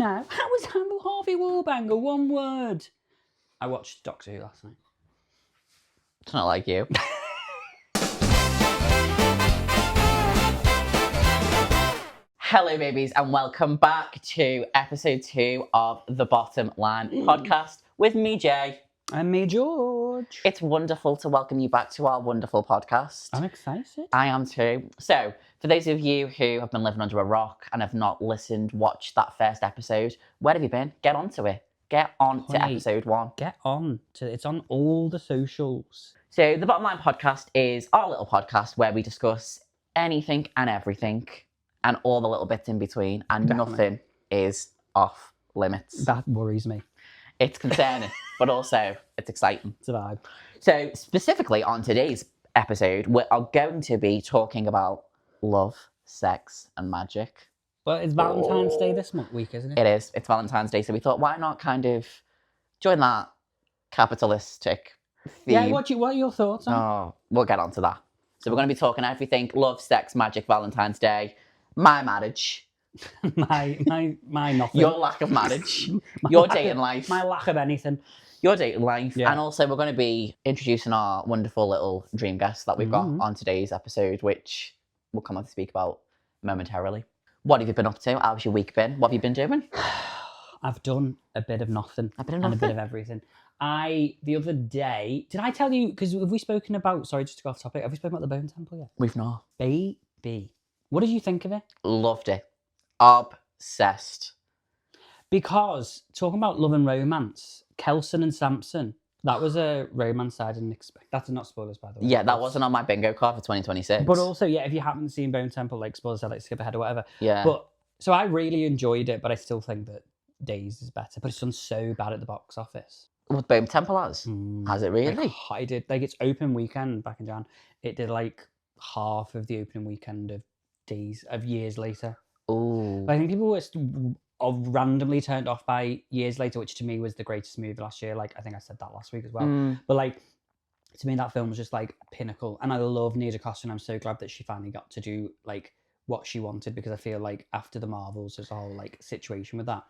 now. How was Harvey Wallbanger? One word. I watched Doctor Who last night. It's not like you. Hello, babies, and welcome back to episode 2 of the Bottom Line podcast with me, Jay. And me, George. It's wonderful to welcome you back to our wonderful podcast. I'm excited. I am too. So, for those of you who have been living under a rock and have not watched that first episode, where have you been? Get onto it. Get on to episode 1. Get on to it. It's on all the socials. So, the Bottom Line podcast is our little podcast where we discuss anything and everything and all the little bits in between, and nothing is off limits. That worries me. It's concerning, but also it's exciting. It's a vibe. So, specifically on today's episode, we are going to be talking about love, sex, and magic. But it's Valentine's Day this week, isn't it? It is. It's Valentine's Day, so we thought, why not kind of join that capitalistic theme? Yeah, what are your thoughts on? Oh, we'll get on to that. So we're going to be talking everything love, sex, magic, Valentine's Day, my marriage. my nothing. Your lack of marriage. Your dating life. My lack of anything. Your dating life. Yeah. And also we're going to be introducing our wonderful little dream guest that we've got on today's episode, which we'll come on to speak about momentarily. What have you been up to? How's your week been? What have you been doing? I've done a bit of nothing. A bit of and nothing? a bit of everything. The other day, did I tell you, because have we spoken about, sorry, just to go off topic, have we spoken about the Bone Temple yet? We've not. Baby. What did you think of it? Loved it. Obsessed. Because, talking about love and romance, Kelson and Samson, that was a romance I didn't expect. That's not spoilers, by the way. Yeah, that wasn't on my bingo card for 2026. But also, yeah, if you haven't seen Bone Temple, like, spoilers, I'd like skip ahead or whatever. Yeah. But, so I really enjoyed it, but I still think that Days is better. But it's done so bad at the box office. What Bone Temple has? Has it really? Like, I did, like, its open weekend back in Jan, it did, like, half of the opening weekend of Days, of Years Later. Ooh. But I think people were randomly turned off by Years Later, which to me was the greatest movie last year. Like, I think I said that last week as well. But, like, to me, that film was just, like, pinnacle. And I love Nia DaCosta, and I'm so glad that she finally got to do, like, what she wanted, because I feel like after the Marvels, there's a whole, like, situation with that.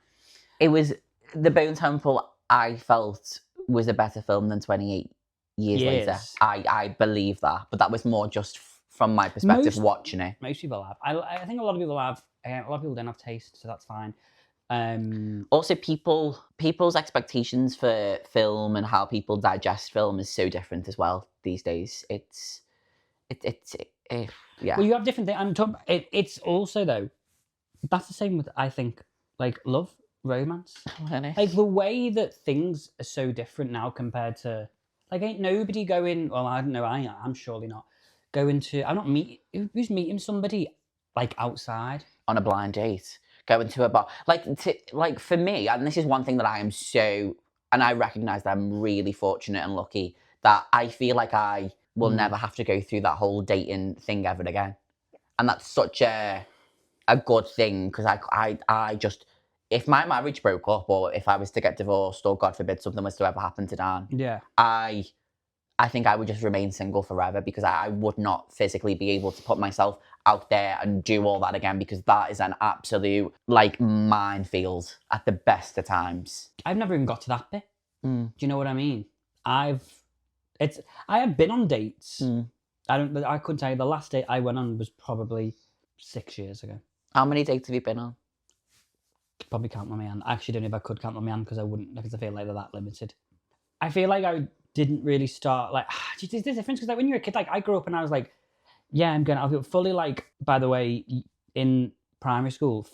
It was, the Bone Temple, I felt, was a better film than 28 Years Later. I believe that. But that was more just from my perspective watching it. Most people have. I think a lot of people have. A lot of people don't have taste, so that's fine. Also, people's expectations for film and how people digest film is so different as well these days. Yeah. Well, you have different things. I'm talking. It's also though. That's the same with, I think, like love, romance. Like the way that things are so different now compared to, like, ain't nobody going. Well, I don't know. I'm surely not going to. I'm not who's meeting somebody like outside on a blind date, going to a bar. Like for me, and this is one thing that I am so, and I recognise that I'm really fortunate and lucky that I feel like I will never have to go through that whole dating thing ever again. And that's such a good thing, because I just, if my marriage broke up or if I was to get divorced or God forbid something was to ever happen to Dan, I think I would just remain single forever, because I would not physically be able to put myself out there and do all that again, because that is an absolute, like, minefield at the best of times. I've never even got to that bit. Do you know what I mean? I have been on dates. I couldn't tell you. The last date I went on was probably 6 years ago. How many dates have you been on? Probably count on my hand. I actually don't know if I could count on my hand, because I wouldn't, because I feel like they're that limited. I feel like I didn't really start, like, there's a difference, because like when you're a kid, like I grew up and I was like, yeah, I'll feel fully, like, by the way, in primary school,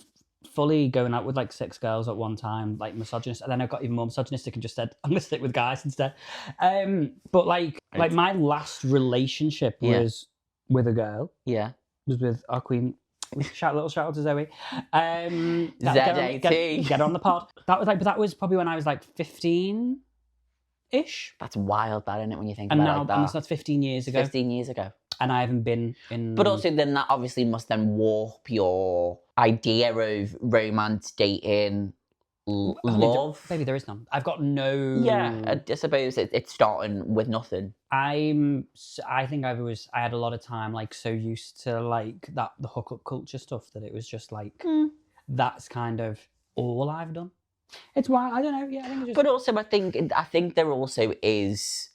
fully going out with like 6 girls at one time, like misogynist, and then I got even more misogynistic and just said, I'm gonna stick with guys instead. But like my last relationship was with a girl. Yeah. Was with our queen. Little shout out to Zoe. Get on the pod. That was like, but that was probably when I was like 15 ish. That's wild, that, isn't it, when you think about it like that? And that's 15 years ago. 15 years ago. And I haven't been in... But also then that obviously must then warp your idea of romance, dating, love. Maybe there is none. I've got no... Yeah, I suppose it's starting with nothing. I think I had a lot of time, like, so used to, like, the hookup culture stuff that it was just, like, that's kind of all I've done. It's why I don't know. Yeah, I think it's just. But also, I think there also is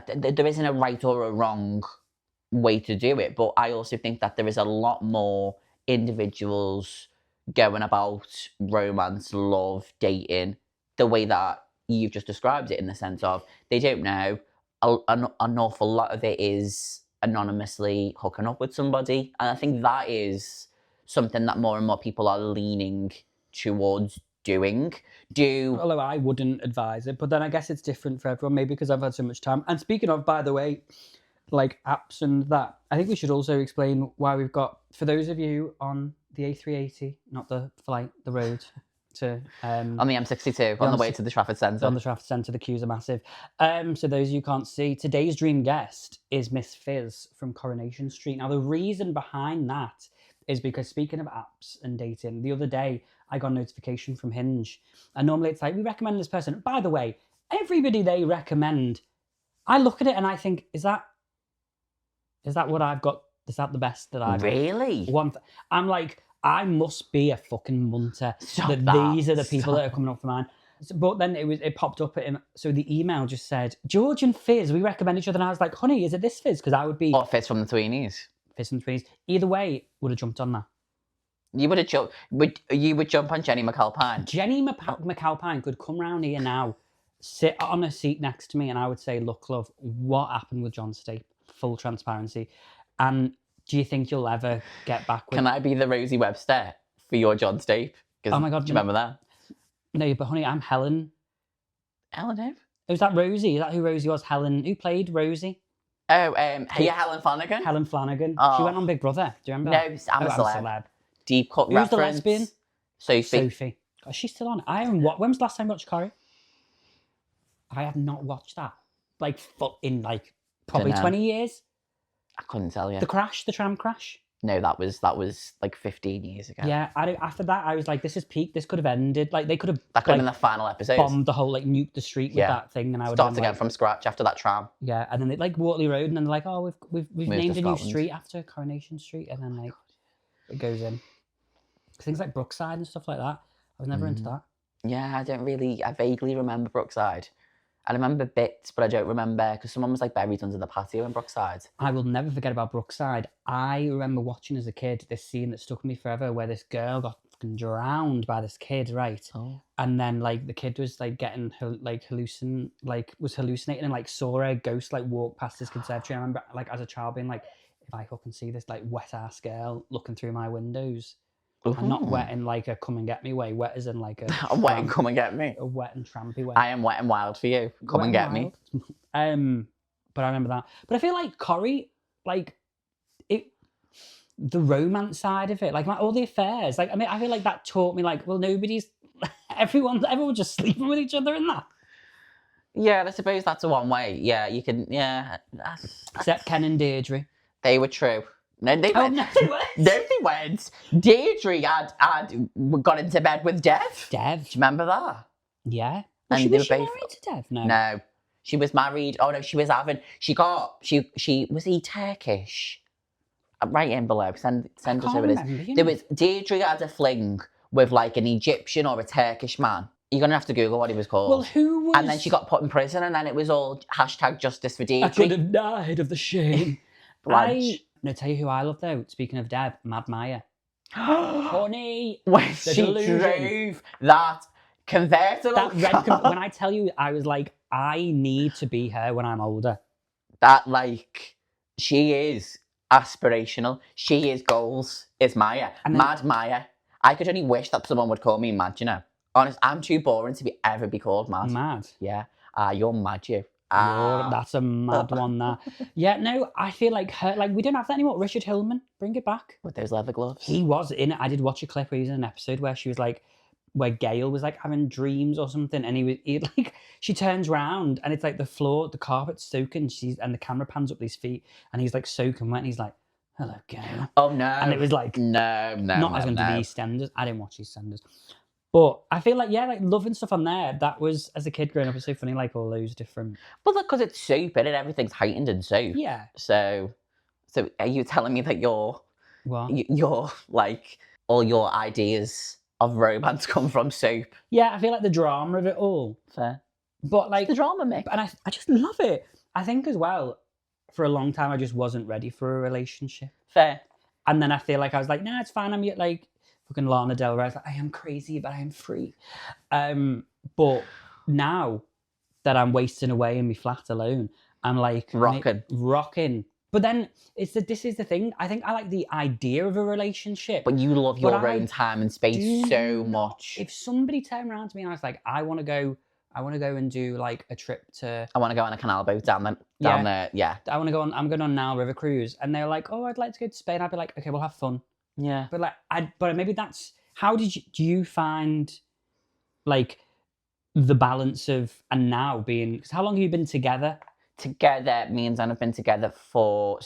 there isn't a right or a wrong way to do it. But I also think that there is a lot more individuals going about romance, love, dating the way that you've just described it, in the sense of they don't know. An awful lot of it is anonymously hooking up with somebody, and I think that is something that more and more people are leaning towards doing. Although I wouldn't advise it, but then I guess it's different for everyone, maybe because I've had so much time. And speaking of, by the way, like apps and that, I think we should also explain why we've got, for those of you on the A380, not the flight, the road to on the M62, on the way to the Trafford Centre. On the Trafford Centre, the queues are massive. So those of you who can't see, today's dream guest is Miss Fizz from Coronation Street. Now, the reason behind that is because, speaking of apps and dating, the other day I got a notification from Hinge. And normally it's like, we recommend this person. By the way, everybody they recommend, I look at it and I think, is that what I've got? Is that the best that I've Really? I'm like, I must be a fucking munter. These are the people that are coming up for mine. But then it popped up at him. So the email just said, George and Fizz, we recommend each other. And I was like, honey, is it this Fizz? Because I would be... Or Fizz from the Tweenies. Fizz from the Tweenies. Either way, would have jumped on that. You would have jumped... You would jump on Jenny McAlpine. Jenny McAlpine could come round here now, sit on a seat next to me, and I would say, look, love, what happened with John Stape? Full transparency. And do you think you'll ever get back with... Can I be the Rosie Webster for your John Stape? Oh my God. Do you remember that? No, but honey, I'm Helen. Helen who? Was that Rosie? Is that who Rosie was? Helen. Who played Rosie? Oh, Helen Flanagan? Helen Flanagan. Oh. She went on Big Brother. Do you remember? No, I'm a celeb. Deep cut Who's reference. the lesbian? Sophie. Is she still on? When was the last time I watched Corrie? I have not watched that. In probably 20 years. I couldn't tell you. The tram crash. No, that was like 15 years ago. Yeah, after that, I was like, this is peak. This could have ended. Like, they could have... That could have been the final episode. Bombed the whole, nuke the street with that thing. And I would start again from scratch after that tram. Yeah, and then they, Waterley Road, and then they're like, oh, we've named a new Scotland. street after Coronation Street. And then, it goes in. Things like Brookside and stuff like that. I was never into that. Yeah, I vaguely remember Brookside. I remember bits, but I don't remember, because someone was buried under the patio in Brookside. I will never forget about Brookside. I remember watching as a kid this scene that stuck with me forever, where this girl got fucking drowned by this kid, right? Oh. And then the kid was getting was hallucinating and saw a ghost walk past his conservatory. I remember as a child being like, if I fucking see this wet ass girl looking through my windows. I'm not wet in a come and get me way. Wet as in a I'm wet and come and get me. A wet and trampy way. I am wet and wild for you. Come and get me. But I remember that. But I feel like Corrie, the romance side of it, all the affairs. I feel like that taught me nobody's everyone's just sleeping with each other in that. Yeah, I suppose that's a one way. Yeah, you can. Yeah, except Ken and Deirdre. They were true. No, they weren't. No, they weren't. No, they weren't. Deirdre had got into bed with Dev. Do you remember that? Yeah. Was she married to Dev? No. No. She was married. Oh no, she was having. She was he Turkish? Right in below. Send us who it is. There was Deirdre had a fling with an Egyptian or a Turkish man. You're gonna have to Google what he was called. Well, who was? And then she got put in prison, and then it was all #justice for Deirdre. I could have died of the shame. No, tell you who I love though. Speaking of Deb, Mad Maya. Honey, when she drove that convertible. When I tell you, I was like, I need to be her when I'm older. That she is aspirational. She is goals. Is Maya. Mad Maya. I could only wish that someone would call me mad. You know, honest, I'm too boring to ever be called mad. Mad. Yeah. You're mad, you. That's a mad one, that. Yeah, no, I feel like her, we don't have that anymore. Richard Hillman, bring it back. With those leather gloves. He was in it. I did watch a clip where he was in an episode where she was where Gail was having dreams or something, and she turns round and it's the carpet's soaking, and the camera pans up his feet, and he's soaking wet, and he's like, hello, Gail. Oh no. And it was no, not as into the EastEnders. I didn't watch EastEnders. But I feel loving stuff on there, that was, as a kid growing up, it's so funny, all those different... Well, because it's soap, and everything's heightened in soap. Yeah. So are you telling me that What? You're, all your ideas of romance come from soap. Yeah, I feel like the drama of it all. Fair. But like The drama, Mick. and I just love it. I think as well, for a long time I just wasn't ready for a relationship. Fair. And then I feel like I was like, nah, it's fine. I'm like fucking Lana Del Rey. I was like, I am crazy, but I am free. But now that I'm wasting away in my flat alone, I'm like rocking. But then this is the thing. I think I like the idea of a relationship. But you love your own time and space so much. If somebody turned around to me and I was like, I want to go and do like a trip to. I want to go on a canal boat down there. Yeah. I want to go on. I'm going on Nile River cruise, and they're like, "Oh, I'd like to go to Spain." I'd be like, "Okay, we'll have fun." Yeah. But like, but maybe that's how do you find like the balance of and now being? Because how long have you been together? Together, me and Dan have been together for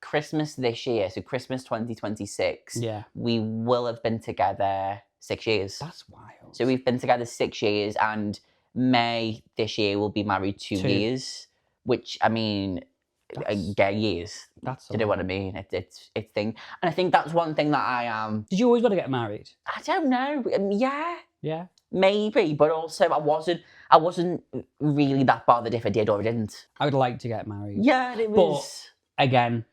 Christmas this year, so Christmas 2026. Yeah. We will have been together 6 years. That's wild. So we've been together 6 years, and May this year we'll be married 2 years, which I mean, gay years. That's do you know what I mean? It's thing, and I think that's one thing that I am. Did you always want to get married? I don't know. Yeah. Maybe, but also I wasn't really that bothered if I did or I didn't. I would like to get married. Yeah, it was. But again,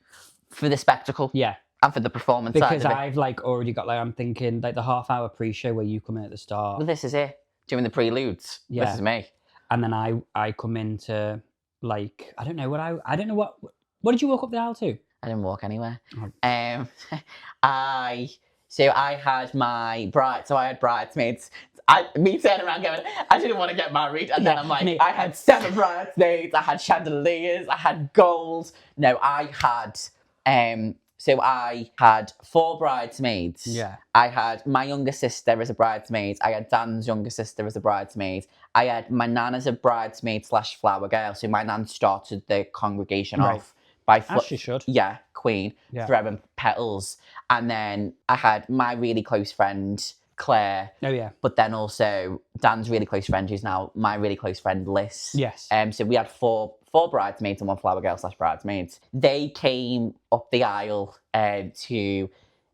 for the spectacle. Yeah. And for the performance because side of it. I've like already got like I'm thinking like the half-hour pre-show where you come in at the start. Well, this is it. Doing the preludes. Yeah. This is me. And then I come into like I don't know what did you walk up the aisle to? I didn't walk anywhere. Oh. I had my bride. So I had bridesmaids. Me turning around going, I didn't want to get married, and then I'm like, I had 7 bridesmaids. I had chandeliers. I had gold. No, I had. So I had 4 bridesmaids. Yeah. I had my younger sister as a bridesmaid. I had Dan's younger sister as a bridesmaid. I had my nan as a bridesmaid / flower girl. So my nan started the congregation off by as she should. Yeah, queen, throwing petals. And then I had my really close friend Claire. Oh yeah. But then also Dan's really close friend, who's now my really close friend Liz. Yes. So we had four bridesmaids and 1 flower girl / bridesmaids. They came up the aisle to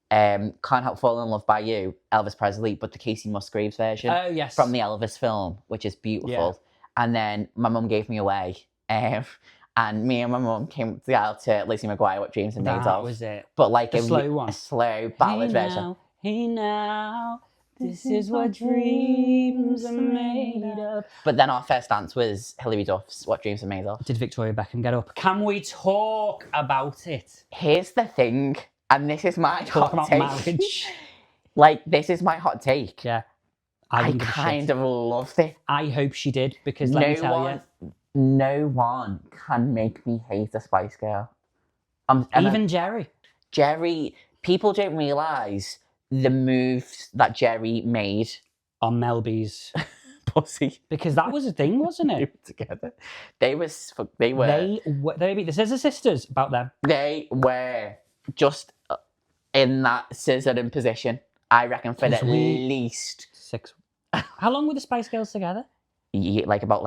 Can't Help Falling in Love by You, Elvis Presley, but the Casey Musgraves version. Oh yes. From the Elvis film, which is beautiful. Yeah. And then my mum gave me away. And me and my mum came up the aisle to Lizzie McGuire, What Dreams Are Made Of. That was it. But like a slow one. A slow ballad version. Hey now, this is what dreams are made of. But then our first dance was Hilary Duff's What Dreams Are Made Of. Did Victoria Beckham get up? Can we talk about it? Here's the thing, and this is my hot take. Marriage. Like, this is my hot take. Yeah. I kind of loved it. I hope she did, because let me tell you. No one can make me hate a Spice Girl. Even Jerry. Jerry, people don't realise the moves that Jerry made on Mel B's pussy, because that was a thing, wasn't it? Together, they were. This is the sisters about them. They were just in that scissoring position. I reckon for at least 6. How long were the Spice Girls together? Yeah, about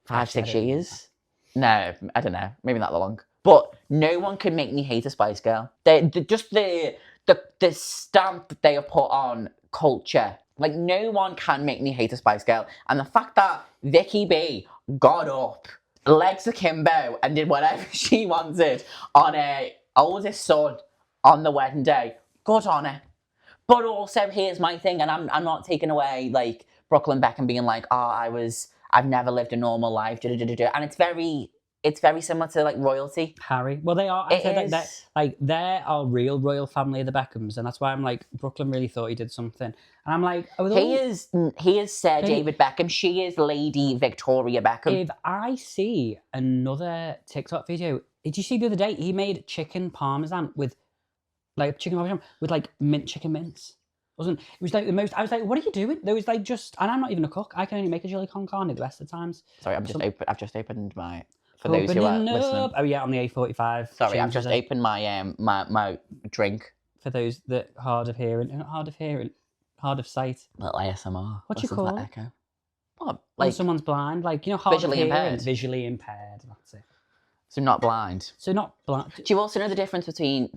5, 6 years. No, I don't know. Maybe not that long. But no one can make me hate a Spice Girl. The stamp that they have put on culture. Like, no one can make me hate a Spice Girl. And the fact that Vicky B got up, legs akimbo, and did whatever she wanted on her oldest son on the wedding day, good on her. But also, here's my thing, and I'm not taking away, like, Brooklyn Beckham being like, I've never lived a normal life, and it's very similar to like royalty. Harry. Well, they are. They're our real royal family, the Beckhams, and that's why I'm like, Brooklyn really thought he did something, and I'm like, he is Sir David Beckham. She is Lady Victoria Beckham. If I see another TikTok video, did you see the other day he made chicken parmesan with like mint chicken mince? It was like the most. I was like, "What are you doing?" There was like just, and I'm not even a cook. I can only make a chili con carne the rest of the times. Sorry, I've just opened my. For those who are listening. Oh yeah, on the A45. Sorry, I've just opened my my drink. For those that hard of sight. Little ASMR. What do you call it? Echo. What? Like someone's blind, like hard visually of hearing, impaired. Visually impaired. That's it. So not blind. Do you also know the difference between?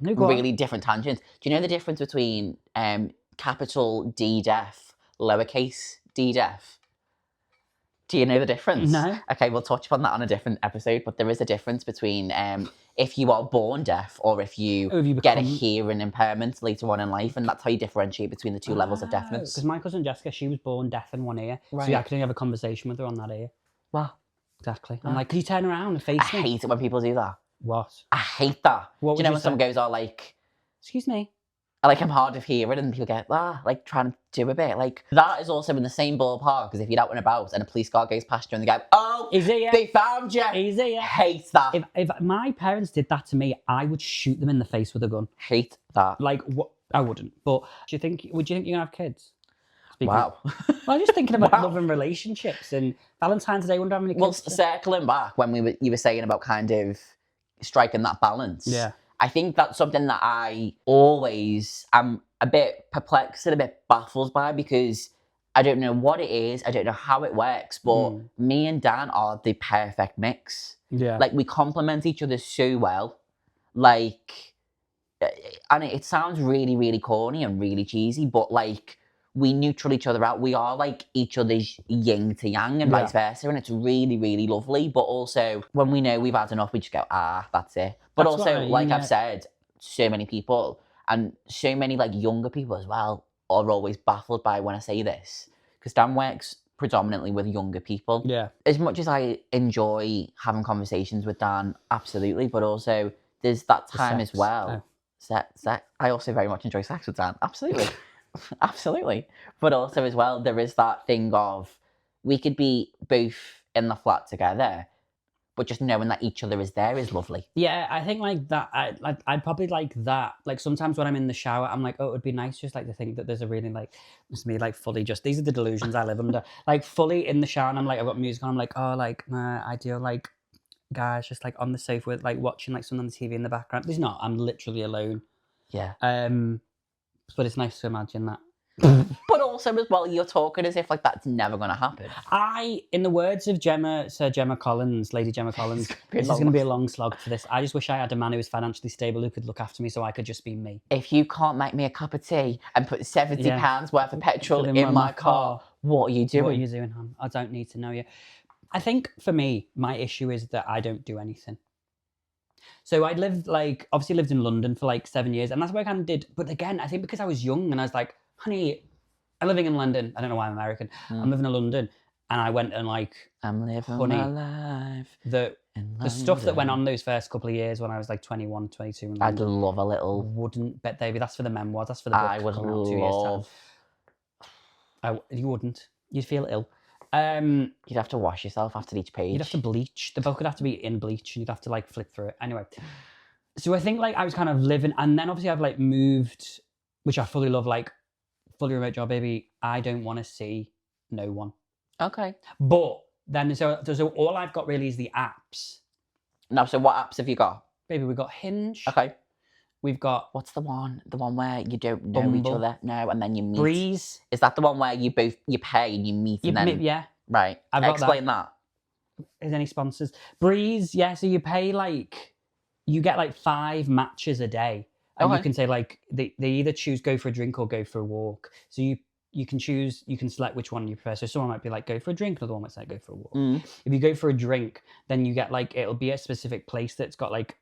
Really different tangents. Do you know the difference between capital D def, lowercase d def. Do you know the difference? No. Okay, we'll touch upon that on a different episode, but there is a difference between if you are born deaf or if you, get a hearing impairment later on in life, and that's how you differentiate between the two levels of deafness. Because my cousin Jessica, she was born deaf in one ear, Right. so I could only have a conversation with her on that ear. Wow. Exactly. I'm like, can you turn around and face I me? hate it when people do that. What? I hate that. What do you know when someone goes, oh, like... Excuse me? I'm hard of hearing, and people get, like, trying to do a bit. Like, that is also in the same ballpark as if you're out and about and a police car goes past you and they go, oh, they found you. He's here. Hate that. If my parents did that to me, I would shoot them in the face with a gun. Hate that. Like, what? I wouldn't. But would you think you're going to have kids? Wow. Well, I'm just thinking about love and relationships, and Valentine's Day, I wonder how many kids. Well, circling back when you were saying about kind of striking that balance. Yeah. I think that's something that I always am a bit perplexed and a bit baffled by, because I don't know what it is, I don't know how it works, but me and Dan are the perfect mix. Yeah. Like, we complement each other so well. Like, and it sounds really, really corny and really cheesy, but like, we neutral each other out. We are like each other's yin to yang and vice versa, and it's really, really lovely. But also, when we know we've had enough, we just go, that's it. But that's also, like I've said, so many people, and so many like younger people as well, are always baffled by when I say this, because Dan works predominantly with younger people. Yeah. As much as I enjoy having conversations with Dan, absolutely, but also there's that time as well. Sex. I also very much enjoy sex with Dan, absolutely. Absolutely. But also as well, there is that thing of, we could be both in the flat together, but just knowing that each other is there is lovely. Yeah, I think like that, I'd probably like that. Like, sometimes when I'm in the shower, I'm like, oh, it would be nice just like to think that there's a really like, it's me like fully just, these are the delusions I live under. Like, fully in the shower, and I'm like, I've got music on, I'm like, oh, like, ideal, like, guys just like on the sofa with like watching like something on the TV in the background. There's not, I'm literally alone. Yeah. But it's nice to imagine that. But also as well, you're talking as if like that's never going to happen. In the words of Sir Gemma Collins, Lady Gemma Collins, this is going to be a long slog for this. I just wish I had a man who was financially stable who could look after me so I could just be me. If you can't make me a cup of tea and put £70 worth of petrol in my car, what are you doing? What are you doing, hon? I don't need to know you. I think for me, my issue is that I don't do anything. So I obviously lived in London for like 7 years, and that's what I kind of did. But again, I think because I was young and I was like, honey, I'm living in London. I don't know why I'm American. I'm living in London. And I went and like, I'm living my life. The stuff that went on those first couple of years when I was like 21, 22. I'd love a little. Wouldn't bet, baby. That's for the memoirs. That's for the book. I would love. You wouldn't. You'd feel ill. You'd have to wash yourself after each page. You'd have to bleach. The book would have to be in bleach, and you'd have to like flip through it. Anyway, so I think like I was kind of living, and then obviously I've like moved, which I fully love, like fully remote job, baby. I don't want to see no one. Okay. But then so all I've got really is the apps. No, so what apps have you got? Baby, we've got Hinge. Okay. We've got... What's the one? The one where you don't know Bumble. each other? No, and then you meet. Breeze. Is that the one where you pay and you meet and then... Yeah. Right. Explain that. Is any sponsors? Breeze, yeah. So you pay like... You get like 5 matches a day. And you can say like... They either choose go for a drink or go for a walk. So you can choose... You can select which one you prefer. So someone might be like, go for a drink. Another one might say, go for a walk. If you go for a drink, then you get like... It'll be a specific place that's got like...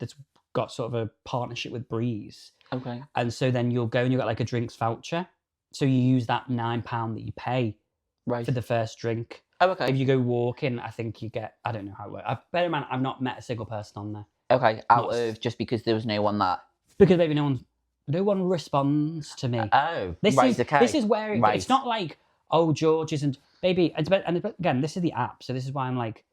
That's got sort of a partnership with Breeze. Okay. And so then you'll go and you've got like a drinks voucher. So you use that £9 that you pay for the first drink. Oh, okay. If you go walking, I think you get, I don't know how it works. Bear in mind, I've not met a single person on there. Okay, just because there was no one that... Because maybe no one responds to me. Okay. This is where it's not like, oh, George isn't, baby. And again, this is the app. So this is why I'm like,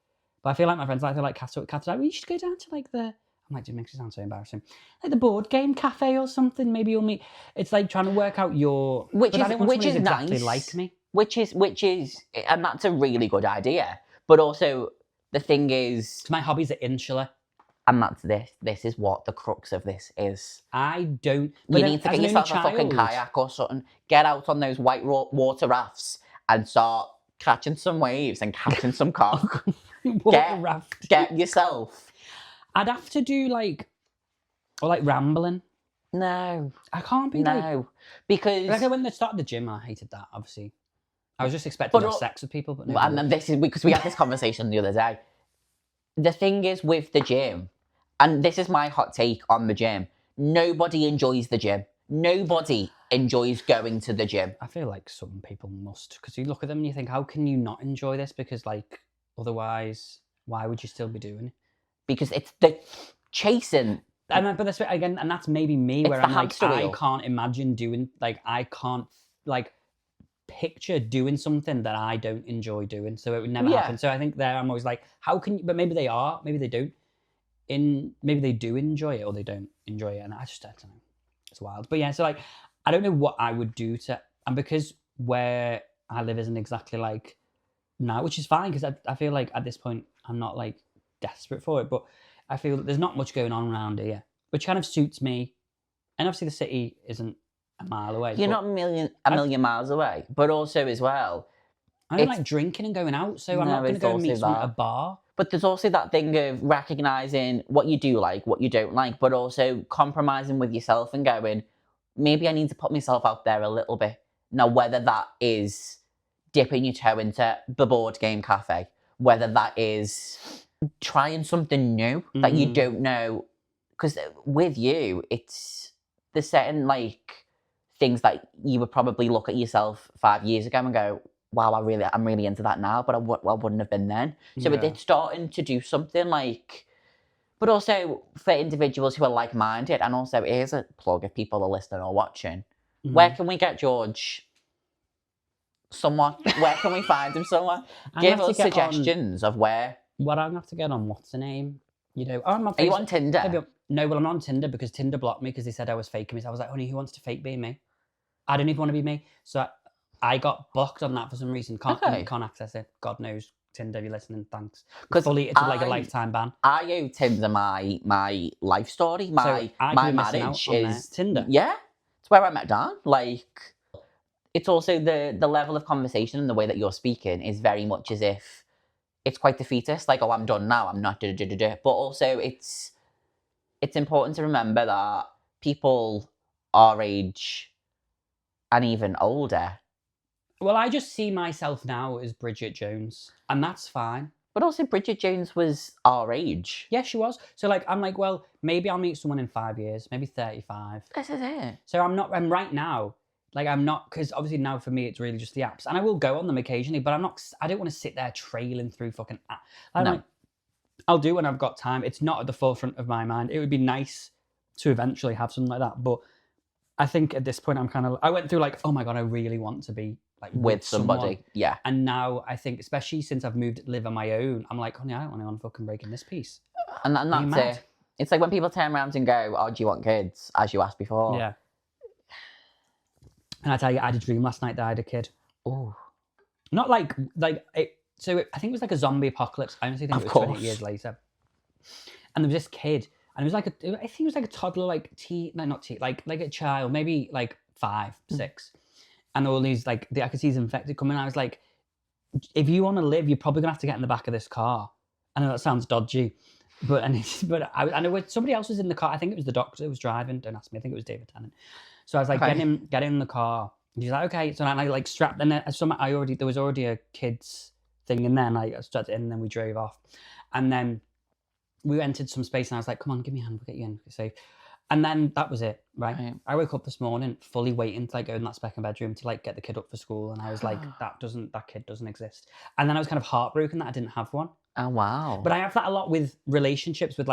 but I feel like my friends like, they're like, Kath's like, well, you should go down to like the... I'm like, it makes it sound so embarrassing. Like the board game cafe or something. Maybe you'll meet. It's like trying to work out your... Which is exactly nice. Like me. Which is, and that's a really good idea. But also, the thing is... My hobbies are insular. And that's this. This is what the crux of this is. I don't... You need to get yourself a fucking kayak or something. Get out on those white water rafts and start catching some waves and catching some cock. Raft. Get yourself... I'd have to do like rambling. No, I can't be like... no, because Like when they started the gym, I hated that, obviously. I was just expecting to have sex with people, but no. and this is because we had this conversation the other day. The thing is with the gym, and this is my hot take on the gym, nobody enjoys the gym. Nobody enjoys going to the gym. I feel like some people must, because you look at them and you think, how can you not enjoy this? Because, like, otherwise, why would you still be doing it? Because it's the chasing. But that's again, and that's maybe me, It's where the I'm like, hamster wheel. I can't imagine doing, like, I can't, like, picture doing something that I don't enjoy doing, so it would never happen. So I think there I'm always like, how can you? But maybe they are, maybe they don't. Maybe they do enjoy it or they don't enjoy it, and I don't know. It's wild. But yeah, so like, I don't know what I would do to, and because where I live isn't exactly like now, which is fine because I feel like at this point I'm not like desperate for it, but I feel that there's not much going on around here, which kind of suits me. And obviously the city isn't a mile away. You're not a million miles away, but also as well, I don't like drinking and going out, so I'm not going to go and meet someone at a bar. But there's also that thing of recognising what you do like, what you don't like, but also compromising with yourself and going, maybe I need to put myself out there a little bit. Now, whether that is dipping your toe into the board game cafe, whether that is trying something new that you don't know. Because with you, it's the certain, like, things that you would probably look at yourself 5 years ago and go, wow, I'm really into that now, but I wouldn't have been then. So it's starting to do something like, but also for individuals who are like-minded, and also here's a plug if people are listening or watching, where can we get George? Where can we find him somewhere? Give us suggestions of where. Well, I'm going to have to get on, what's the name? You know, are you on Tinder? No, well, I'm on Tinder because Tinder blocked me because they said I was faking me. So I was like, honey, who wants to fake be me? I don't even want to be me. So I got blocked on that for some reason. Can't access it. God knows. Tinder, if you're listening, thanks. Because it's like a lifetime ban. I owe Tinder my life story. My marriage is Tinder. Yeah, it's where I met Dan. Like, it's also the level of conversation and the way that you're speaking is very much as if it's quite defeatist. Like, oh, I'm done now. I'm not. But also, it's important to remember that people our age and even older. Well, I just see myself now as Bridget Jones, and that's fine. But also, Bridget Jones was our age. Yeah, she was. So, like, I'm like, well, maybe I'll meet someone in 5 years, maybe 35. This is it. So I'm right now, like, I'm not, because obviously now for me, it's really just the apps. And I will go on them occasionally, but I don't want to sit there trailing through fucking apps. No. Like, I'll do when I've got time. It's not at the forefront of my mind. It would be nice to eventually have something like that. But I think at this point, I went through like, oh my God, I really want to be like with somebody. Someone. Yeah. And now I think, especially since I've moved to live on my own, I'm like, honey, I don't want to fucking breaking this piece. And that's it. It's like when people turn around and go, oh, do you want kids? As you asked before. Yeah. And I tell you, I had a dream last night that I had a kid. Oh. Not like it. So I think it was like a zombie apocalypse. I honestly think it was 20 years later. And there was this kid, and it was like I think it was like a toddler, like like a child, maybe like 5, 6. And all these I could see he's infected coming. I was like, if you want to live, you're probably gonna have to get in the back of this car. I know that sounds dodgy, but I know somebody else was in the car. I think it was the doctor who was driving. Don't ask me. I think it was David Tennant. So I was like, get in the car. And he's like, okay. So I like strapped, and then there was already a kids thing in there, and I strapped it in, and then we drove off, and then we entered some space, and I was like, come on, give me a hand, we'll get you in, safe. And then that was it, right? I woke up this morning fully waiting to go in that second bedroom to get the kid up for school, and I was like, that kid doesn't exist. And then I was kind of heartbroken that I didn't have one. Oh wow! But I have that a lot with relationships with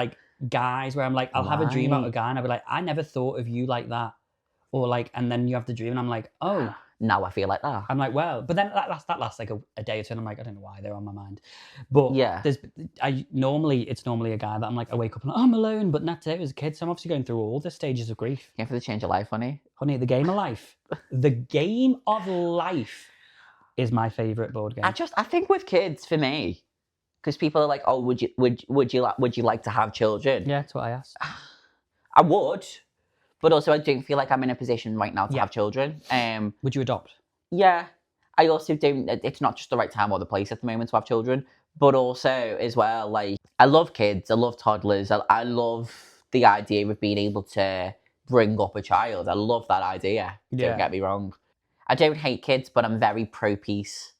guys, where I'm like, I'll have a dream about a guy, and I'll be like, I never thought of you like that, or and then you have the dream, and I'm like, oh. Now I feel like that. I'm like, well, but then that lasts like a day or two, and I'm like, I don't know why they're on my mind. But yeah, it's normally a guy that I'm like, I wake up and I'm alone, but not today. It was a kid, so I'm obviously going through all the stages of grief. You have to change your life, honey. Honey, the game of life. The game of life is my favourite board game. I think with kids, for me, because people are like, oh, would you like to have children? Yeah, that's what I asked. I would. But also, I don't feel like I'm in a position right now to have children. Would you adopt? Yeah. I also don't. It's not just the right time or the place at the moment to have children. But also, as well, I love kids. I love toddlers. I love the idea of being able to bring up a child. I love that idea. Yeah. Don't get me wrong. I don't hate kids, but I'm very pro peace,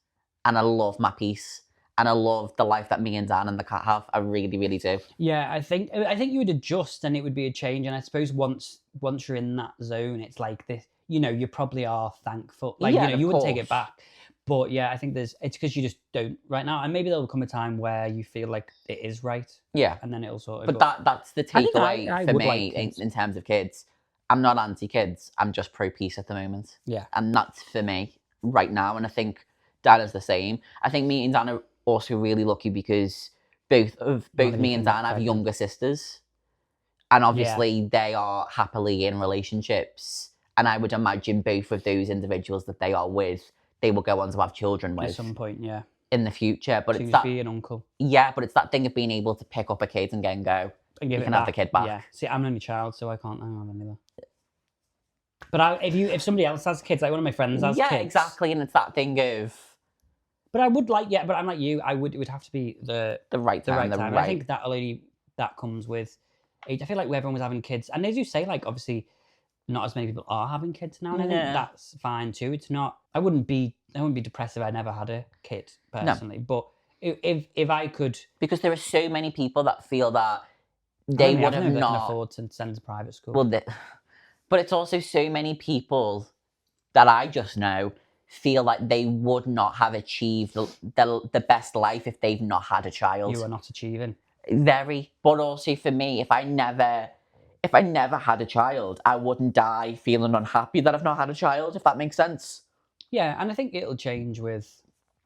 and I love my peace, and I love the life that me and Dan and the cat have. I really, really do. Yeah, I think you would adjust, and it would be a change. And I suppose once you're in that zone, it's like this. You know, you probably are thankful. Like, Yeah, you know, of you would take it course. back. But yeah, I think it's because you just don't right now, and maybe there'll come a time where you feel like it is right, Yeah. and then it'll sort of. But that's the I think takeaway I for would me like kids. in terms of kids. I'm not anti-kids. I'm just pro-peace at the moment. Yeah. And that's for me right now. And I think Dan is the same. I think me and Dan are also really lucky because both of me you and can Dan get have pregnant. younger sisters. And obviously they are happily in relationships. And I would imagine both of those individuals that they are with, they will go on to have children with At some point, yeah. in the future. But So it's you that, be an uncle yeah, but it's that thing of being able to pick up a kid and then go, and give you it can back. have the kid back. Yeah. See, I'm an only child, so I can't have any of that. But if somebody else has kids, like one of my friends has Yeah, kids, exactly. And it's that thing of But I would like, but I'm like you. It would have to be the right time. right time. And I think that comes with age. I feel like everyone was having kids, and as you say, like obviously, not as many people are having kids now, and I think Yeah. that's fine too. It's not. I wouldn't be depressed if I never had a kid personally. But if I could, because there are so many people that feel that I they only would have have no that can not. afford to send to private school. Well, but it's also so many people that I just know feel like they would not have achieved the best life if they've not had a child. You are not achieving. Very. But also for me, if I never had a child, I wouldn't die feeling unhappy that I've not had a child, if that makes sense. Yeah, and I think it'll change with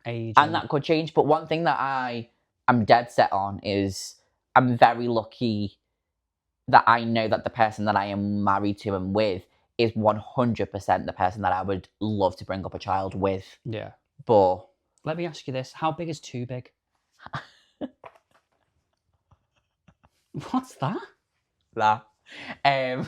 age. And that could change. But one thing that I'm dead set on is I'm very lucky that I know that the person that I am married to and with is 100% the person that I would love to bring up a child with. Yeah. But Let me ask you this: how big is too big? What's that? that. I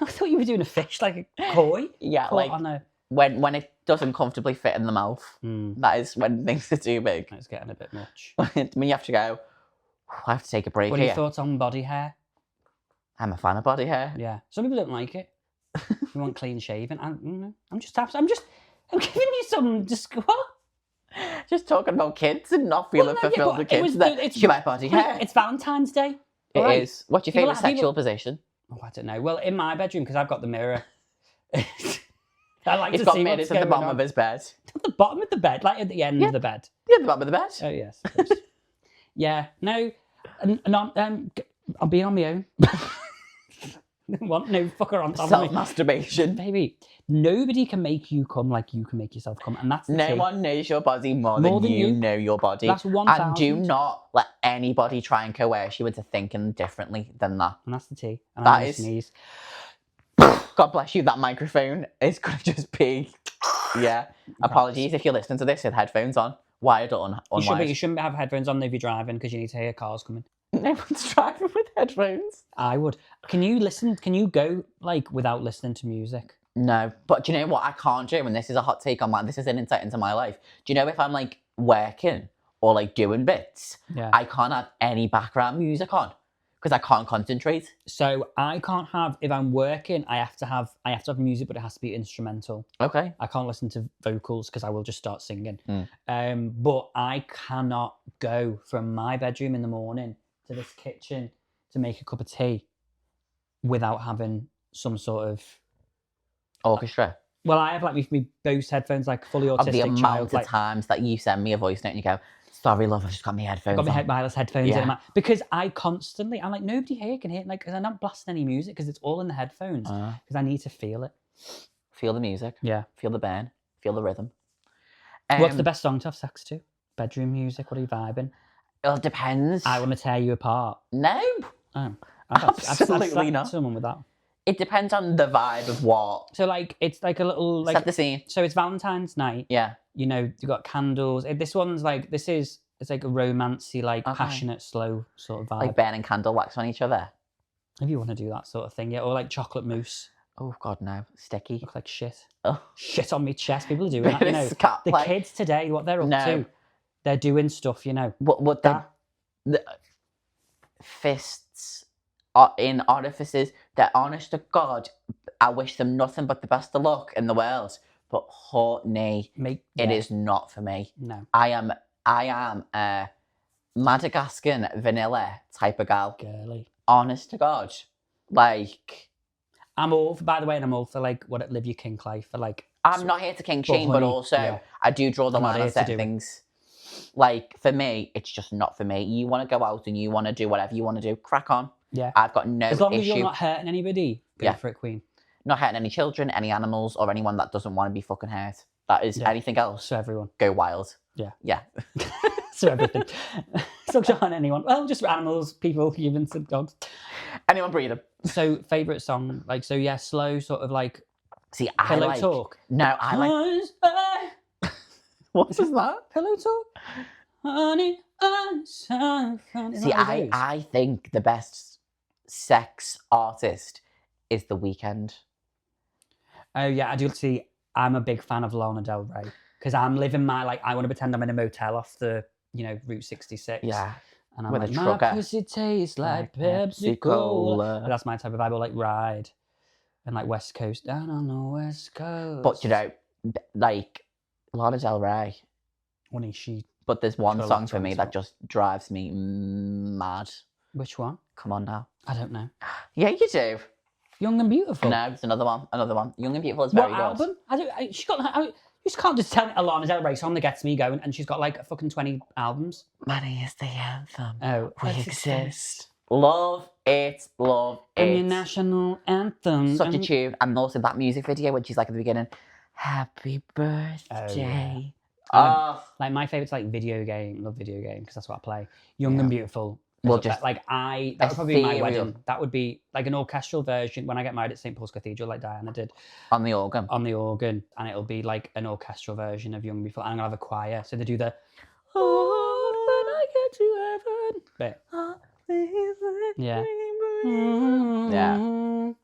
thought you were doing a fish, like a koi. Yeah, Caught like on a... when it doesn't comfortably fit in the mouth, that is when things are too big. It's getting a bit much. When you have to go, I have to take a break What are here. your thoughts on body hair? I'm a fan of body hair. Yeah, some people don't like it. You want clean shaven. I'm giving you some. Just what? Just talking about kids and not feeling fulfilled with kids. It's my body hair. It's Valentine's Day. It Right. is. What's your People favourite have- sexual position? Oh, I don't know. Well, in my bedroom, because I've got the mirror. I like He's to got see mirrors what's at the going bottom on. of his bed. At the bottom of the bed, like at the end of the bed. Yeah, the bottom of the bed. Oh yes. Of course. Yeah. No. I'm being on my own. I don't want no fucker on top of me. Self-masturbation. Baby, nobody can make you come like you can make yourself come, and that's the No key. one knows your body more More than than you you. know your body. That's 1,000. And do not let anybody try and coerce you into thinking differently than that. And that's the tea. And That I'm gonna is- sneeze. God bless you, that microphone is going to just be... Yeah. Apologies if you're listening to this with headphones on. Wired or unwired. You shouldn't have headphones on if you're driving because you need to hear cars coming. No one's driving with headphones. I would. Can you listen? Can you go like without listening to music? No, but do you know what I can't do? And this is a hot take on mine. This is an insight into my life. Do you know if I'm like working or like doing bits, Yeah. I can't have any background music on because I can't concentrate. So I can't have if I'm working. I have to have music, but it has to be instrumental. Okay. I can't listen to vocals because I will just start singing. But I cannot go from my bedroom in the morning to this kitchen to make a cup of tea without having some sort of Orchestra. Well, I have like me Bose headphones, like fully autistic Of the amount child. of Like, times that you send me a voice note and you go, sorry, love, I just got my headphones got my on. wireless headphones Yeah. in because I'm like nobody here can hear it, like because I'm not blasting any music because it's all in the headphones because I need to feel it. Feel the music. Yeah. Feel the burn. Feel the rhythm. What's the best song to have sex to? Bedroom music. What are you vibing? It depends. I want to tear you apart. No. Oh, Absolutely not. Someone with that. It depends on the vibe of what. So like it's like a little like Set the scene. so it's Valentine's night. Yeah. You know, you've got candles. This one's like it's like a romancy, like Okay. passionate, slow sort of vibe. Like burning candle wax on each other. If you want to do that sort of thing, yeah, or like chocolate mousse. Oh God, no. Sticky. Look like shit. Oh. Shit on me chest. People are doing that, you know. This cat The play. kids today, what they're up No. to, they're doing stuff, you know. What That- the fists in orifices. They're honest to God. I wish them nothing but the best of luck in the world. But Hortney, it is not for me. No. I am a Madagascar vanilla type of gal. Girly. Honest to God. Like, I'm all for, by the way, and I'm all for like what live your kink life for like. I'm not here to king shame, but honey, also yeah. I do draw the I'm not line here on to certain do it. things. Like, for me, it's just not for me. You want to go out and you want to do whatever you want to do, crack on. Yeah. I've got no as long issue. as you're not hurting anybody, go for it, queen. Not hurting any children, any animals, or anyone that doesn't want to be fucking hurt. That is anything else. So everyone. Go wild. Yeah. Yeah. So everything. So not on anyone. Well, just animals, people, humans, and dogs. Anyone breathing. So favourite song, like, so yeah, slow, sort of like. See, I Pillow like. Talk. No, I like. What is that? Pillow Talk. Honey, See, I think the best sex artist is The Weeknd. Oh yeah, I do see. I'm a big fan of Lana Del Rey because I'm living my like. I want to pretend I'm in a motel off the Route 66. Yeah. And I'm with like, a my trucker. pussy tastes like Pepsi Cola. But that's my type of vibe. Or like Ride, and like West Coast, down on the West Coast. But you know, like Lana Del Rey. When she. But there's one song for me that just drives me mad. Which one? Come on now. I don't know. Yeah, you do. Young and Beautiful. No, it's another one. Young and Beautiful is very good. What album? She got. You just can't just tell me a Lana Del Rey song that gets me going, and she's got like fucking 20 albums. Money is the anthem. Oh, we exist. Love it, love it. And your national anthem. Such a tune, and also that music video when she's like at the beginning, "Happy birthday." Like my favourite's like Video Game. Love Video Game because that's what I play. Young and Beautiful. Well, just that would probably be my wedding. That would be like an orchestral version when I get married at St Paul's Cathedral, like Diana did. On the organ, and it'll be like an orchestral version of Young and Beautiful. And I'm gonna have a choir, so they do the "Oh, when I get to heaven" bit. Yeah.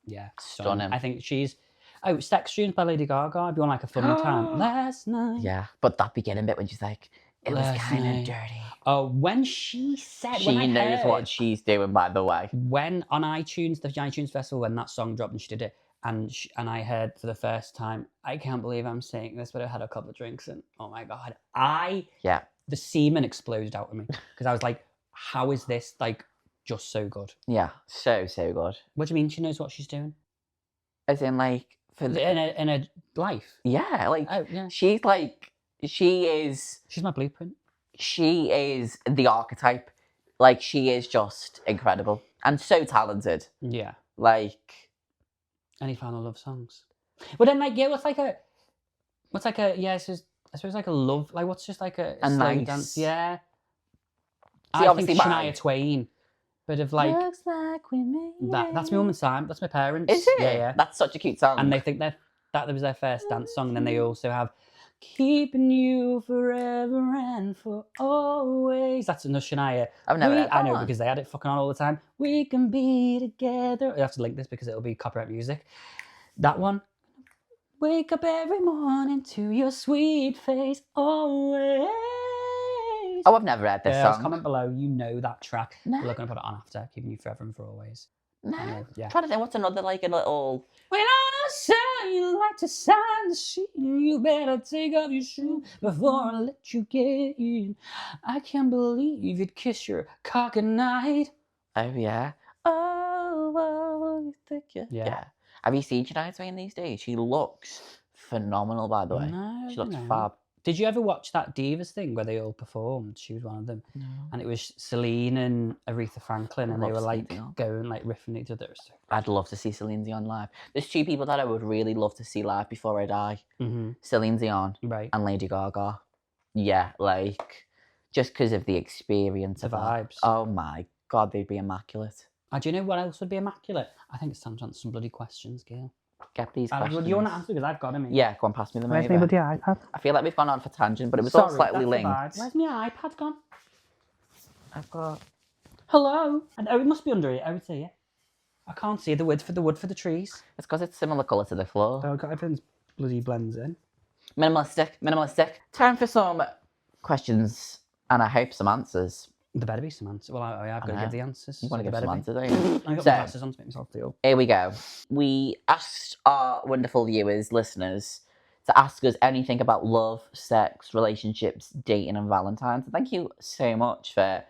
Yeah. Stunning. I think she's. Oh, Sex Tunes by Lady Gaga. If you want like a funny time. Last night. Yeah, but that beginning bit when she's like, it was kind of dirty. Oh, when she said, she knows what she's doing, by the way. When on iTunes, the iTunes Festival, when that song dropped and she did it, and I heard for the first time, I can't believe I'm saying this, but I had a couple of drinks and oh my God, the semen exploded out of me because I was like, how is this like just so good? Yeah, so good. What do you mean she knows what she's doing? As in like for in a life? Yeah, like yeah. She's like she's my blueprint. She is the archetype. Like she is just incredible and so talented. Yeah. Like any final love songs? But then like what's like a I suppose like a love, like what's just like a slow nice dance? Yeah. See, I think Shania Twain. Bit of like looks like we made that's my mum and Sam. That's my parents. Is it? Yeah. That's such a cute song. And they think that was their first dance song, and then they also have "Keeping You Forever and For Always." That's another Shania. I've never heard that I know one. because they had it fucking on all the time. We can be together. I have to link this because it'll be copyright music. That one. Wake up every morning to your sweet face always. Oh, I've never heard this song. Comment below. You know that track. No. We're going to put it on after. Keeping You Forever and For Always. No. Yeah. I'm trying to think what's another like a little. When on a sun you like to sign the sheet, you better take off your shoe before I let you get in. I can't believe you'd kiss your cock at night. Oh yeah. Oh, yeah. Have you seen Shania Twain these days? She looks phenomenal, by the way. No, she looks fab. Did you ever watch that Divas thing where they all performed? She was one of them. No. And it was Celine and Aretha Franklin, and they were like going like riffing each other. So. I'd love to see Celine Dion live. There's two people that I would really love to see live before I die. Mm-hmm. Celine Dion and Lady Gaga. Yeah, like just because of the experience of vibes. Oh my God, they'd be immaculate. Do you know what else would be immaculate? I think it's time to answer some bloody questions, Gail. Get these questions. Do you want to answer because I've got them in? Yeah, go on, pass me them. Where's my bloody iPad? I feel like we've gone on for tangent, but it was all slightly linked. Where's my iPad gone? I've got. Hello. Oh, it must be under it. I would say, yeah. I can't see the wood for the trees. It's because it's similar colour to the floor. Oh, everything's bloody blends in. Minimalistic. Time for some questions and I hope some answers. There better be some answers. Well, I've got to know. give the answers. You want to There give some better be. answers, don't you? I got So- my glasses on to make myself feel. Here we go. We asked our wonderful viewers, listeners, to ask us anything about love, sex, relationships, dating, and Valentine. So thank you so much for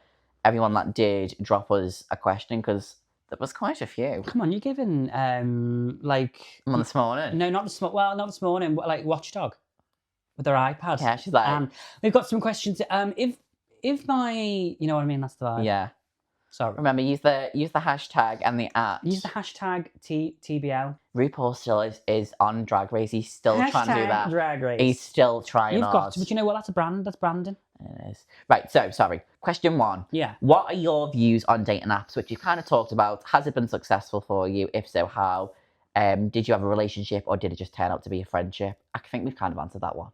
everyone that did drop us a question, because there was quite a few. Come on, you're giving like One this morning. no, not this well, not this morning. But like Watchdog with their iPad. Yeah, she's like, And we've got some questions. If my, you know what I mean, that's the vibe. yeah. Sorry. Remember, use the hashtag and the @ Use the hashtag TBL. RuPaul still is on Drag Race. He's still trying to do Hashtag that. Drag Race. He's still trying You've hard. got to, but you know what? That's a brand. That's branding. It is. Right, so, sorry. Question 1. Yeah. What are your views on dating apps, which you've kind of talked about? Has it been successful for you? If so, how? Did you have a relationship, or did it just turn out to be a friendship? I think we've kind of answered that one.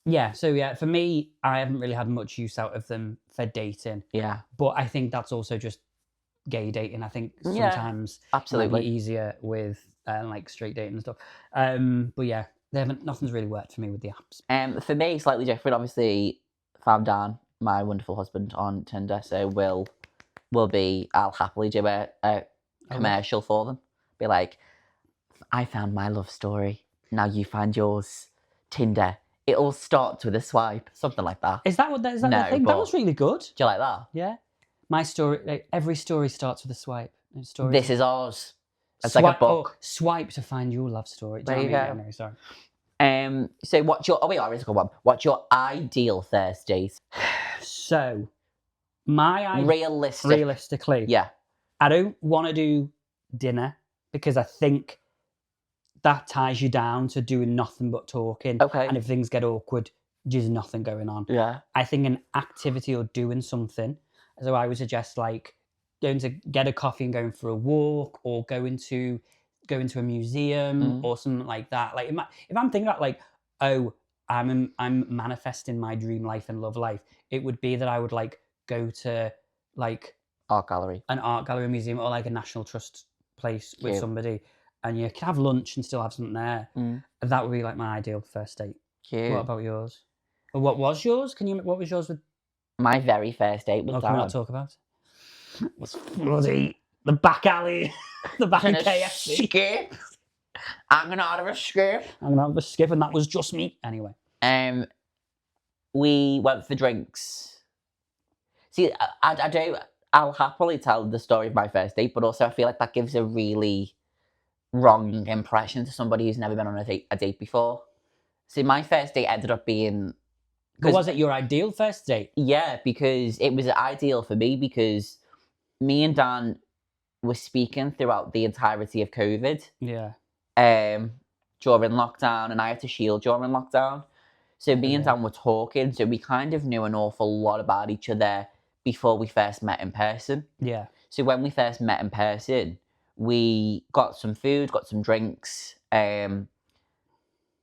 Yeah. So yeah, for me, I haven't really had much use out of them for dating. Yeah, But I think that's also just gay dating. I think Yeah, sometimes it absolutely. might be easier with like straight dating and stuff. But yeah, nothing's really worked for me with the apps. For me, slightly different. Obviously, found Dan, my wonderful husband, on Tinder, so I'll happily do a commercial for them. Be like, I found my love story. Now you find yours. Tinder. It all starts with a swipe. Something like that. Is that the thing? That but- was really good. Do you like that? Yeah. My story. Like, every story starts with a swipe. No story. This is ours. It's swipe, like a book. swipe to find your love story. Do There you you know what I go. mean? Anyway, sorry. So what's your... Oh, wait, there is a good one. What's your ideal first date? So, my Realistic. realistically, Yeah. I don't want to do dinner because I think that ties you down to doing nothing but talking. Okay. And if things get awkward, there's nothing going on. Yeah. I think an activity or doing something. So I would suggest like going to get a coffee and going for a walk, or going to a museum or something like that. Like if I'm thinking about like, oh, I'm manifesting my dream life and love life, it would be that I would like go to like Art gallery. an art gallery, museum, or like a National Trust place with Cute. somebody, and you can have lunch and still have something there. That would be like my ideal first date. Cute. What about yours? Or what was yours? What was yours with? My very first date was What can we Dan. not talk about? It was bloody the back alley, the back of KFC. Skip. I'm gonna order a skip. I'm gonna have a skip, and that was just me. Anyway, We went for drinks. See, I do. I'll happily tell the story of my first date, but also I feel like that gives a really wrong impression to somebody who's never been on a date before. See, my first date ended up being... but was it your ideal first date? Yeah, because it was ideal for me, because me and Dan were speaking throughout the entirety of COVID. Yeah. During lockdown, and I had to shield during lockdown. So me and Yeah. Dan were talking, so we kind of knew an awful lot about each other before we first met in person. Yeah. So when we first met in person, we got some food, got some drinks, and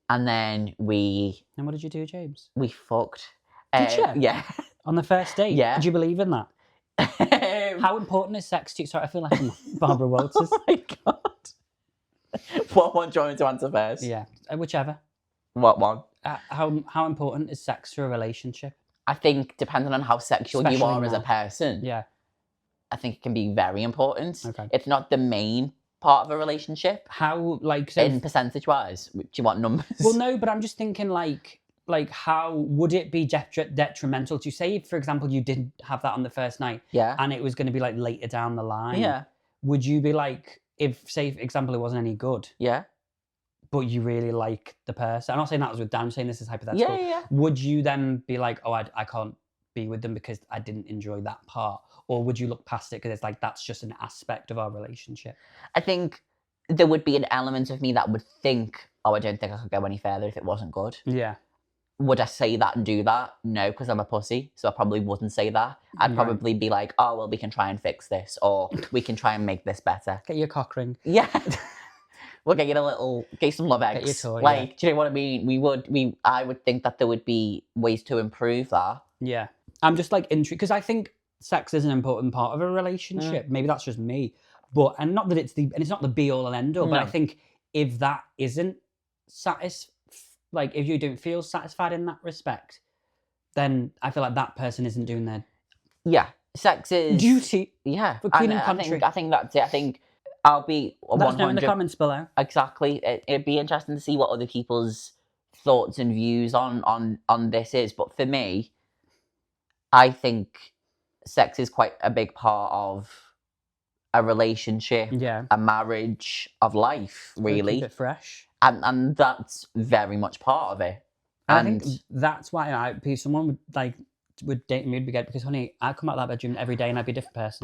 then we And what did you do, James? fucked. Did you? Yeah. On the first date? Yeah. Did you believe in that? How important is sex to you? Sorry, I feel like I'm Barbara Walters. Oh my god. What one do you want me to answer first? Yeah, whichever. What one? How important is sex to a relationship? I think depending on how sexual you Especially are as a now. person, Yeah. I think it can be very important. Okay. It's not the main part of a relationship. How like so? In percentage wise, do you want numbers? Well, no, but I'm just thinking like how would it be detrimental to, say, if, for example, you did have that on the first night Yeah. and it was going to be like later down the line? Yeah. Would you be like, if, say, for example, it wasn't any good, Yeah. but you really like the person? I'm not saying that was with Dan. I'm saying this is hypothetical. Yeah. Would you then be like, oh, I can't be with them because I didn't enjoy that part? Or would you look past it because it's like, that's just an aspect of our relationship? I think there would be an element of me that would think, oh, I don't think I could go any further if it wasn't good. Yeah. Would I say that and do that? No, because I'm a pussy, so I probably wouldn't say that. I'd Right. probably be like, oh, well, we can try and fix this, or we can try and make this better. Get your cock ring. Yeah. We'll get you some love eggs. Get your toy, like, do you know what I mean? I would think that there would be ways to improve that. Yeah. I'm just like intrigued because I think sex is an important part of a relationship. Maybe that's just me. And not that it's not the be all and end all, but I No. think if that isn't like if you don't feel satisfied in that respect, then I feel like that person isn't doing their Yeah. sex is duty. Yeah, For queen and and country. I think that's it. I think I'll be Let us know in the 100 comments below. exactly. It'd be interesting to see what other people's thoughts and views on this is. But for me, I think sex is quite a big part of a relationship, Yeah. a marriage, of life, Keep really, it fresh. and that's very much part of it. And I think that's why someone would date me would be good, because honey, I come out of that bedroom every day and I'd be a different person.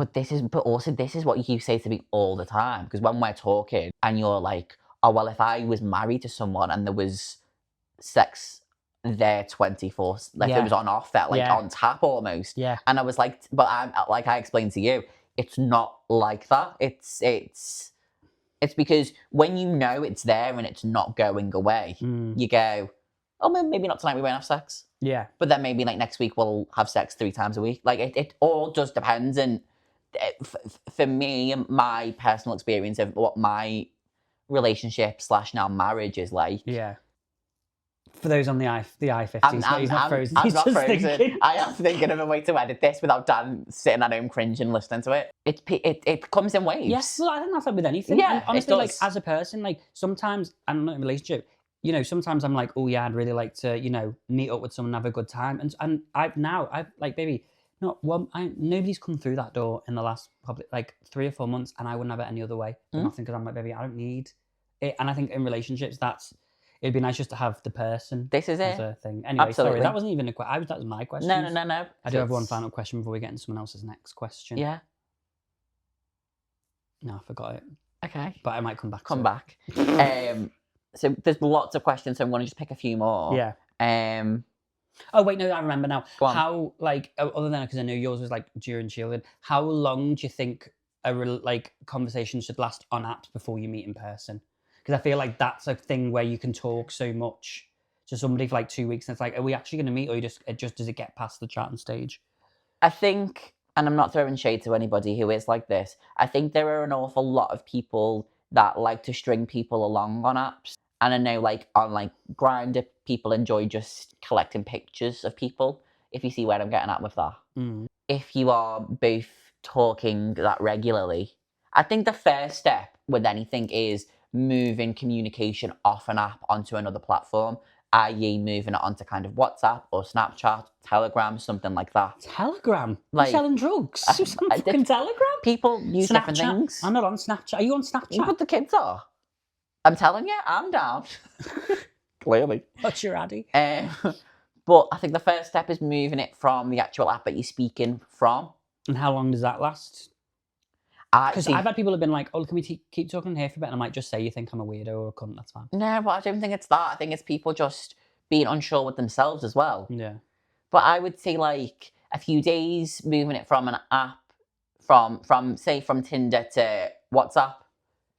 But also this is what you say to me all the time, because when we're talking and you're like, oh well, if I was married to someone and there was sex there 24, like it was on offer, like on tap almost. Yeah. And I was like, but I explained to you, it's not like that. It's because when you know it's there and it's not going away, you go, oh, maybe not tonight, we won't have sex. Yeah. But then maybe like next week we'll have sex 3 times a week. Like it all just depends. And for me, my personal experience of what my relationship / now marriage is like. Yeah. For those on the i50, he's not frozen. I'm He's not just frozen. thinking. I am thinking of a way to edit this without Dan sitting at home cringing listening to it. It comes in waves. Yes, well, I think that's like with anything. Yeah, and honestly, it like does. as a person, like sometimes I'm not in a relationship. You know, sometimes I'm like, oh yeah, I'd really like to, you know, meet up with someone, have a good time. And I've like, baby, nobody's come through that door in the last probably like 3 or 4 months, and I wouldn't have it any other way. Nothing, because I'm like, baby, I don't need it. And I think in relationships, it'd be nice just to have the person. This is as it. a thing. Anyway, Absolutely. sorry, that wasn't even a question. That was my question. No. I do have one final question before we get into someone else's next question. Yeah. No, I forgot it. Okay. But I might come back. Come back. So there's lots of questions, so I'm going to just pick a few more. Yeah. Oh wait, no, I remember now. Go on. How, like, other than, because I know yours was like during childhood, how long do you think a conversation should last on apps before you meet in person? Because I feel like that's a thing where you can talk so much to somebody for like 2 weeks, and it's like, are we actually going to meet, or does it get past the chatting stage? I think, and I'm not throwing shade to anybody who is like this, I think there are an awful lot of people that like to string people along on apps. And I know, like, on, like, Grindr, people enjoy just collecting pictures of people, if you see where I'm getting at with that. If you are both talking that regularly, I think the first step with anything is moving communication off an app onto another platform, i.e. moving it onto kind of WhatsApp or Snapchat, Telegram, something like that. Telegram? Like, you're selling drugs? Fucking Telegram? People use different things. I'm not on Snapchat. Are you on Snapchat? But the kids are. I'm telling you, I'm down. Clearly. What's your addy? But I think the first step is moving it from the actual app that you're speaking from. And how long does that last? Because I've had people who've been like, oh, can we keep talking here for a bit? And I might just say you think I'm a weirdo or a cunt, that's fine. No, but I don't think it's that. I think it's people just being unsure with themselves as well. Yeah. But I would say like a few days, moving it from an app, from Tinder to WhatsApp.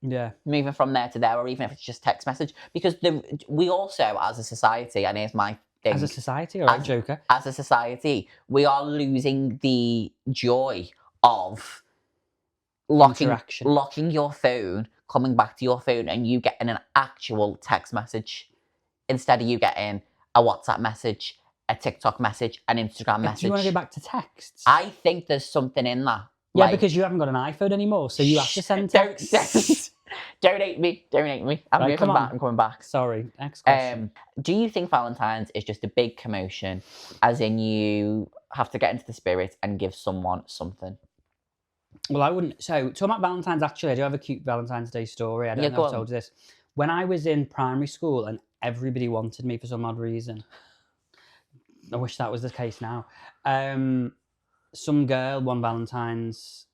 Yeah. Moving from there to there, or even if it's just text message. Because we also, as a society, and here's my thing. As a society or a joker? As a society, we are losing the joy of locking your phone, coming back to your phone, and you getting an actual text message instead of you getting a WhatsApp message, a TikTok message, an Instagram message. Do you want to go back to texts? I think there's something in that. Yeah, because you haven't got an iPhone anymore, so you have to send texts. Don't hate me. I'm coming back. Sorry, next question. Do you think Valentine's is just a big commotion, as in you have to get into the spirit and give someone something? Well, I wouldn't. So, talking about Valentine's, actually, I do have a cute Valentine's Day story. I don't know if I told you this. When I was in primary school and everybody wanted me for some odd reason, I wish that was the case now. Some girl, one Valentine's,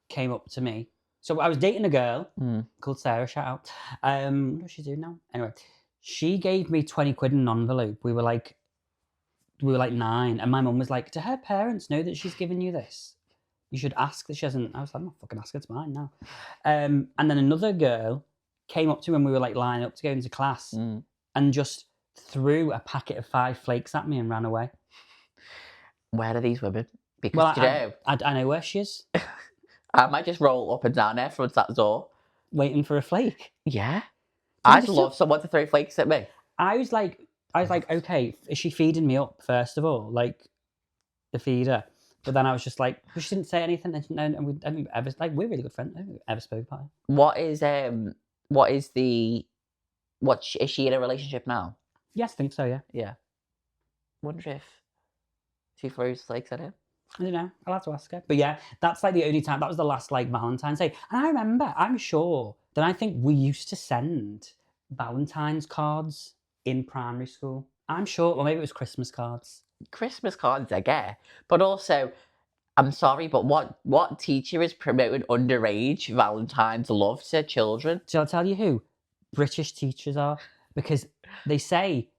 came up to me. So I was dating a girl called Sarah, shout out. What does she do now? Anyway, she gave me 20 quid in an envelope. We were like 9, and my mum was like, do her parents know that she's given you this? You should ask that she hasn't. I was like, I'm not fucking asking, it's mine now. And then another girl came up to me when we were like lining up to go into class and just threw a packet of 5 Flakes at me and ran away. Where are these women? Because I know where she is. I might just roll up and down there front that door. Waiting for a flake? Yeah. I'd love someone to throw flakes at me. I was like, okay, is she feeding me up, first of all? Like, the feeder. But then I was just like, but she didn't say anything, and we didn't ever like we're really good friends. I didn't ever spoke about it. Is she in a relationship now? Yes, I think so. Yeah. Yeah. Wonder if she throws flakes at him. I don't know. I'll have to ask her. But yeah, that's like the only time. That was the last like Valentine's Day, and I remember. I'm sure that I think we used to send Valentine's cards in primary school. I'm sure, or maybe it was Christmas cards. Christmas cards, I get, but also, I'm sorry, but what teacher is promoting underage Valentine's love to children? Shall I tell you who? British teachers are, because they say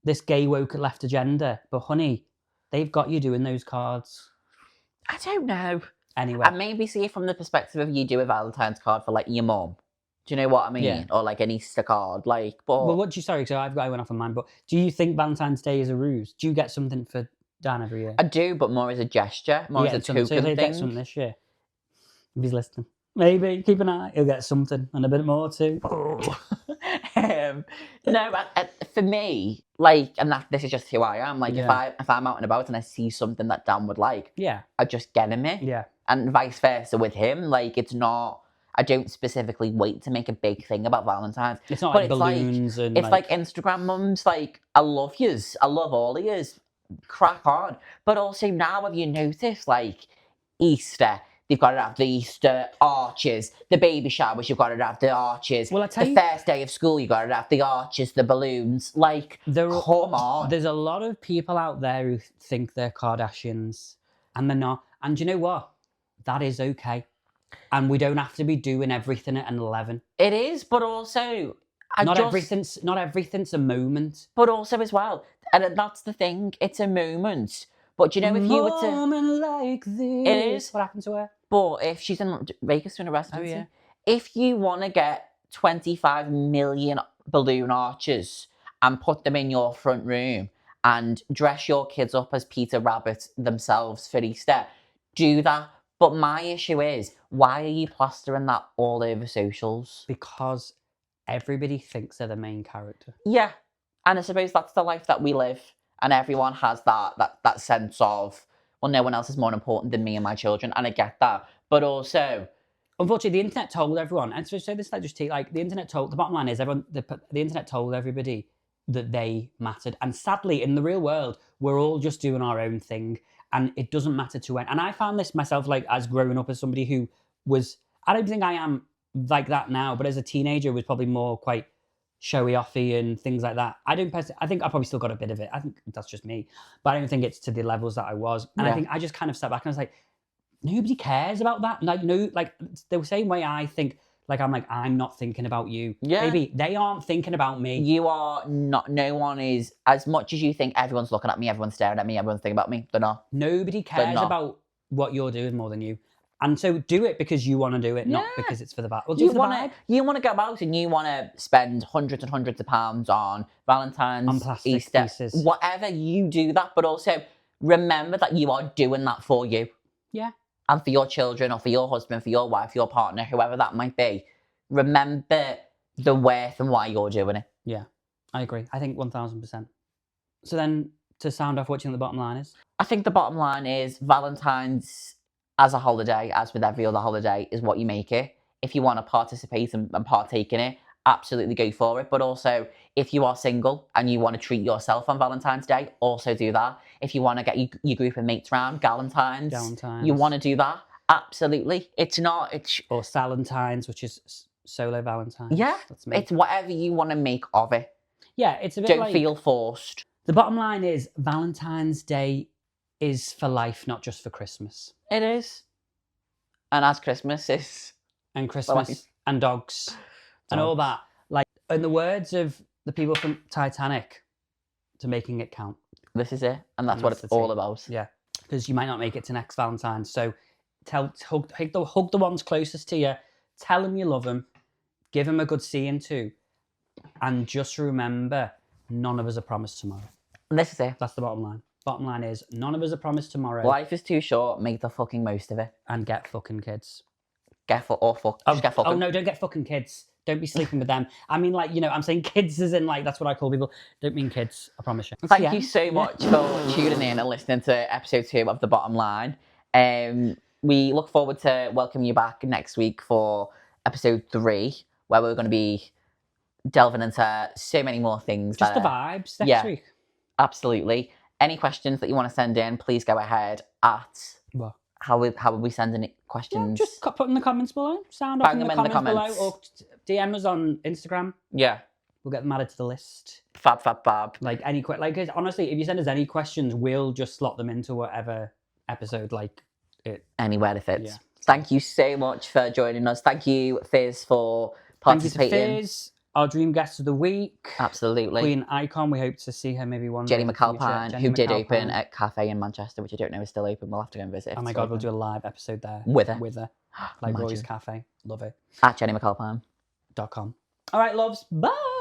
this gay woke left agenda, but honey, they've got you doing those cards. I don't know. Anyway, And maybe see it from the perspective of you do a Valentine's card for like your mum. Do you know what I mean? Yeah. Or like an Easter card, like. But well, what do you? Sorry, so I went off on mine. But do you think Valentine's Day is a ruse? Do you get something for Dan every year? I do, but more as a gesture, more as a token so he'll get something thing. this year. If he's listening, maybe keep an eye. He'll get something and a bit more too. No, for me, like, and this is just who I am. Like, Yeah. if I'm out and about and I see something that Dan would like, Yeah, I just get him it. yeah. And vice versa with him. Like, it's not. I don't specifically wait to make a big thing about Valentine's. It's not But like it's balloons and It's like Instagram mums. Like, I love yous. I love all of yous. Crack on. But also now, have you noticed, like, Easter? They've got to have the Easter arches. The baby showers, you've got to have the arches. Well, I tell the you- first day of school, you've got to have the arches, the balloons. Like, come on. There's a lot of people out there who think they're Kardashians, and they're not. And do you know what? That is okay. And we don't have to be doing everything at an 11. It is, but also... Not everything's a moment. But also as well, and that's the thing, it's a moment. But you know, if you were to... moment like this. It is. What happened to her? But if she's in Vegas doing a residency, yeah. if you want to get 25 million balloon arches and put them in your front room and dress your kids up as Peter Rabbit themselves for Easter, do that. But my issue is, why are you plastering that all over socials? Because everybody thinks they're the main character. Yeah. And I suppose that's the life that we live. And everyone has that sense of, well, no one else is more important than me and my children. And I get that. But also... Unfortunately, the internet told everyone, and so this like just take like the internet told. The bottom line is everyone. The internet told everybody that they mattered, and sadly, in the real world, we're all just doing our own thing, and it doesn't matter to when. And I found this myself, like as growing up as somebody who was. I don't think I am like that now, but as a teenager, was probably more quite showy offy and things like that. I think I probably still got a bit of it. I think that's just me, but I don't think it's to the levels that I was. And I think I just kind of stepped back and I was like, nobody cares about that. Like, no, like the same way I think, like, I'm not thinking about you. Yeah. Maybe they aren't thinking about me. You are not, no one is, as much as you think everyone's looking at me, everyone's staring at me, everyone's thinking about me, they're not. Nobody cares about what you're doing more than you. And so do it because you want to do it, not because it's for the vibe. Well, you want to go out and you want to spend hundreds and hundreds of pounds on Valentine's, on plastic Easter, pieces. Whatever, you do that. But also remember that you are doing that for you. Yeah. And for your children or for your husband, for your wife, your partner, whoever that might be. Remember the worth and why you're doing it. Yeah, I agree. I think 1000%. So then to sound off, what do you think the bottom line is? I think the bottom line is Valentine's as a holiday, as with every other holiday, is what you make it. If you want to participate and partake in it, absolutely go for it. But also, if you are single and you want to treat yourself on Valentine's Day, also do that. If you want to get your group of mates around, Galentine's, you want to do that, absolutely. Or Salentines, which is solo Valentine's. Yeah, it's whatever you want to make of it. Yeah, it's a bit Don't feel forced. The bottom line is Valentine's Day is for life, not just for Christmas. It is. And as Christmas is. And Christmas and dogs and all that. Like, in the words of the people from Titanic, to making it count. This is it. And that's what it's all about. Yeah. Because you might not make it to next Valentine's. So hug the ones closest to you. Tell them you love them. Give them a good seeing too. And just remember, none of us are promised tomorrow. And this is it. That's the bottom line. Bottom line is, none of us are promised tomorrow. Life is too short. Make the fucking most of it. And get fucking kids. Just get fucking. Oh no, don't get fucking kids. Don't be sleeping with them. I mean, like, I'm saying kids as in, like, that's what I call people. Don't mean kids, I promise you. Thank you so much for tuning in and listening to episode 2 of The Bottom Line. We look forward to welcoming you back next week for episode 3, where we're going to be delving into so many more things. Just the vibes next week. Absolutely. Any questions that you want to send in, please go ahead at... What? How would we send in questions? Just put in the comments below. Sound off in the comments below. Or DM us on Instagram. Yeah. We'll get them added to the list. Fab. Like, cause honestly, if you send us any questions, we'll just slot them into whatever episode, anywhere it fits. Yeah. Thank you so much for joining us. Thank you, Fizz, for participating. Thank you to Fizz, our dream guest of the week. Absolutely. Queen Icon. We hope to see her maybe one Jenny day. McAlpine, who did open at Cafe in Manchester, which I don't know is still open. We'll have to go and visit. Oh my God, we'll do a live episode there. With her. Like Roy's Cafe. Love it. At JennyMcAlpine.com. All right, loves. Bye.